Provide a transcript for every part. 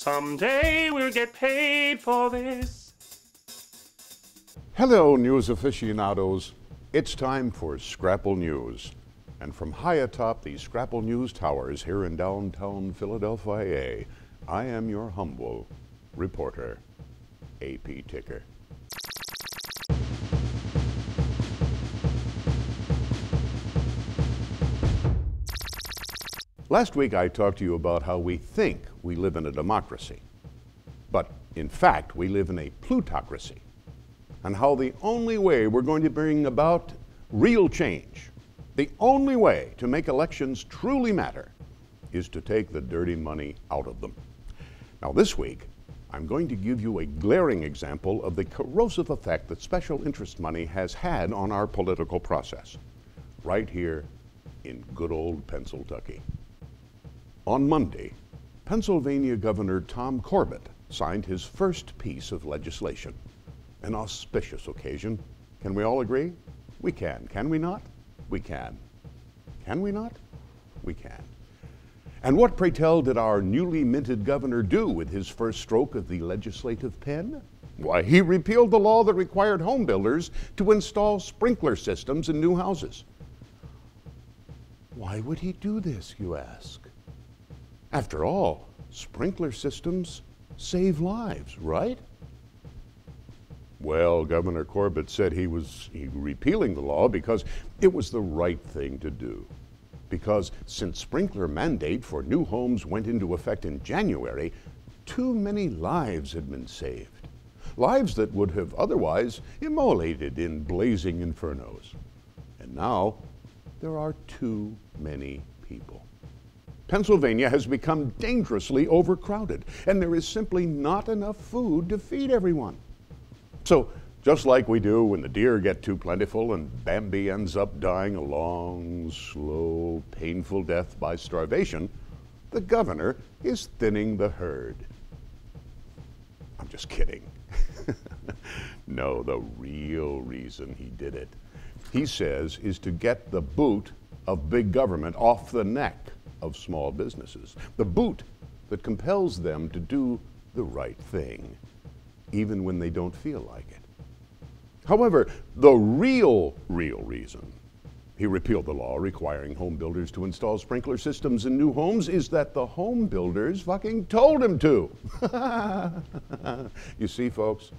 Someday we'll get paid for this. Hello, news aficionados. It's time for Scrapple News. And from high atop the Scrapple News towers here in downtown Philadelphia, I am your humble reporter, AP Ticker. Last week I talked to you about how we think we live in a democracy, but in fact we live in a plutocracy, and how the only way we're going to bring about real change, the only way to make elections truly matter, is to take the dirty money out of them. Now this week, I'm going to give you a glaring example of the corrosive effect that special interest money has had on our political process, right here in good old Pennsylvania. On Monday, Pennsylvania Governor Tom Corbett signed his first piece of legislation. An auspicious occasion. Can we all agree? We can. Can we not? We can. Can we not? We can. And what, pray tell, did our newly minted governor do with his first stroke of the legislative pen? Why, he repealed the law that required home builders to install sprinkler systems in new houses. Why would he do this, you ask? After all, sprinkler systems save lives, right? Well, Governor Corbett said he was repealing the law because it was the right thing to do. Because since sprinkler mandate for new homes went into effect in January, too many lives had been saved. Lives that would have otherwise immolated in blazing infernos. And now, there are too many people. Pennsylvania has become dangerously overcrowded, and there is simply not enough food to feed everyone. So, just like we do when the deer get too plentiful and Bambi ends up dying a long, slow, painful death by starvation, the governor is thinning the herd. I'm just kidding. No, the real reason he did it, he says, is to get the boot of big government off the neck of small businesses, the boot that compels them to do the right thing, even when they don't feel like it. However, the real reason he repealed the law requiring home builders to install sprinkler systems in new homes is that the home builders fucking told him to. You see, folks,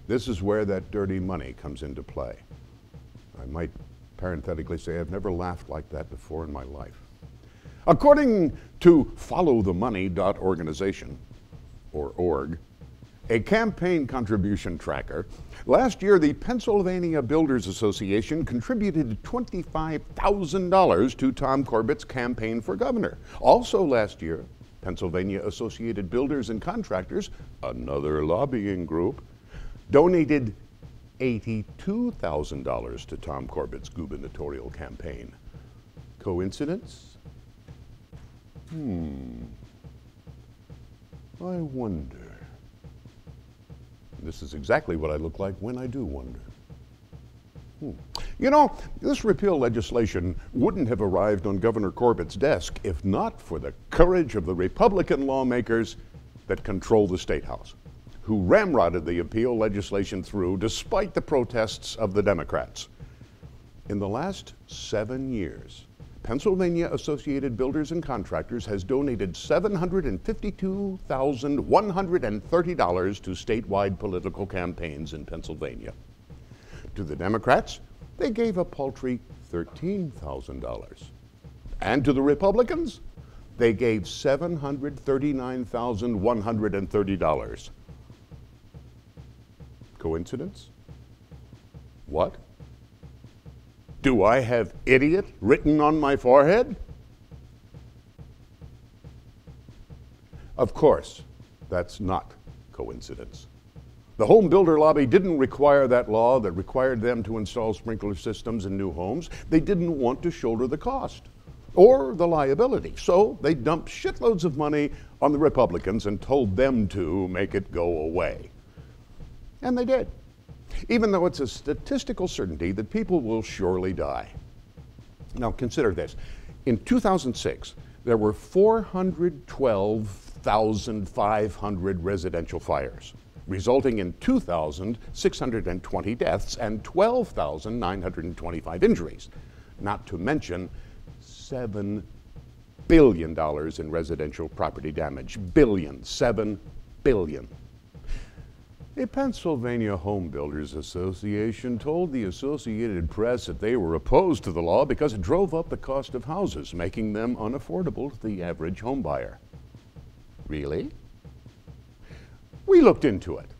this is where that dirty money comes into play. I might parenthetically say I've never laughed like that before in my life. According to followthemoney.organization, a campaign contribution tracker, last year the Pennsylvania Builders Association contributed $25,000 to Tom Corbett's campaign for governor. Also last year, Pennsylvania Associated Builders and Contractors, another lobbying group, donated $82,000 to Tom Corbett's gubernatorial campaign. Coincidence? I wonder. This is exactly what I look like when I do wonder. You know, this repeal legislation wouldn't have arrived on Governor Corbett's desk if not for the courage of the Republican lawmakers that control the State House, who ramrodded the repeal legislation through despite the protests of the Democrats. In the last 7 years, Pennsylvania Associated Builders and Contractors has donated $752,130 to statewide political campaigns in Pennsylvania. To the Democrats, they gave a paltry $13,000. And to the Republicans, they gave $739,130. Coincidence? What? Do I have idiot written on my forehead? Of course, that's not coincidence. The home builder lobby didn't require that law that required them to install sprinkler systems in new homes. They didn't want to shoulder the cost or the liability. So they dumped shitloads of money on the Republicans and told them to make it go away. And they did, even though it's a statistical certainty that people will surely die. Now consider this. In 2006, there were 412 8,500 residential fires, resulting in 2,620 deaths and 12,925 injuries, not to mention $7 billion in residential property damage. Billion, 7 billion. The Pennsylvania Home Builders Association told the Associated Press that they were opposed to the law because it drove up the cost of houses, making them unaffordable to the average home buyer. Really? We looked into it,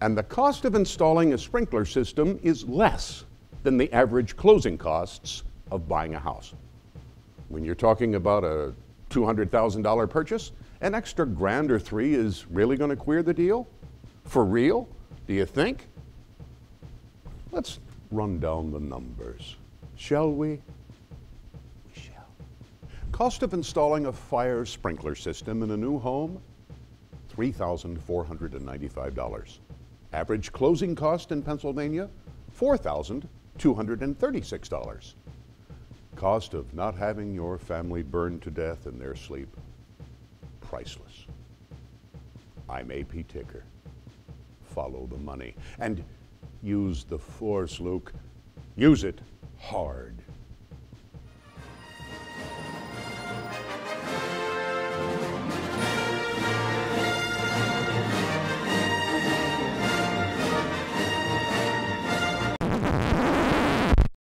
and the cost of installing a sprinkler system is less than the average closing costs of buying a house. When you're talking about a $200,000 purchase, an extra grand or three is really going to queer the deal? For real? Do you think? Let's run down the numbers, shall we? We shall. Cost of installing a fire sprinkler system in a new home, $3,495. Average closing cost in Pennsylvania, $4,236. Cost of not having your family burned to death in their sleep, priceless. I'm A.P. Ticker. Follow the money. And use the force, Luke. Use it hard.